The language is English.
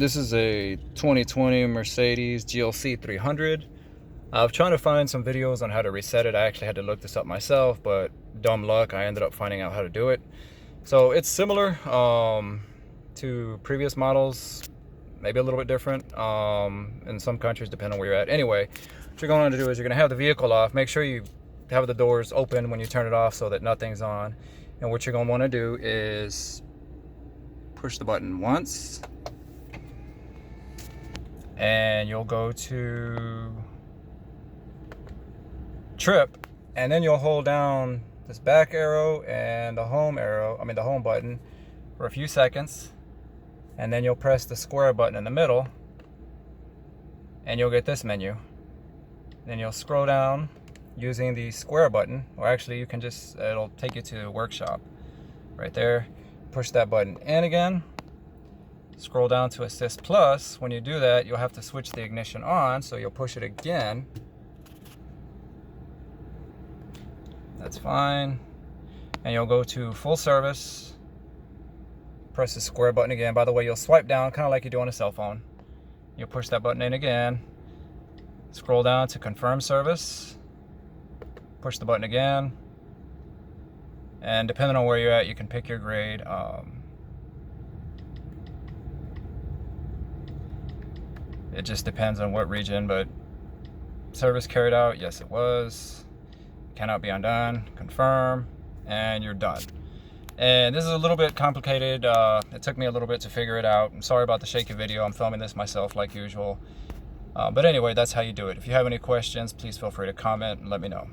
This is a 2020 Mercedes GLC300. I was trying to find some videos on how to reset it. I actually had to look this up myself, but dumb luck, I ended up finding out how to do it. So it's similar to previous models, maybe a little bit different in some countries, depending on where you're at. Anyway, what you're going to do is you're going to have the vehicle off. Make sure you have the doors open when you turn it off so that nothing's on. And what you're going to want to do is push the button once, and you'll go to trip, and then you'll hold down this back arrow and the home arrow, the home button, for a few seconds, and then you'll press the square button in the middle and you'll get this menu. Then you'll scroll down using the square button, or actually you can just, it'll take you to the workshop right there. Push that button in again, scroll down to assist plus. When you do that, you'll have to switch the ignition on, so you'll push it again. That's fine. And you'll go to full service, press the square button again. By the way, you'll swipe down kind of like you do on a cell phone. You'll push that button in again, scroll down to confirm service, push the button again, and depending on where you're at, you can pick your grade. It just depends on what region, but service carried out, yes it was. Cannot be undone, confirm, and you're done. And this is a little bit complicated. It took me a little bit to figure it out. I'm sorry about the shaky video. I'm filming this myself like usual. But anyway, that's how you do it. If you have any questions, please feel free to comment and let me know.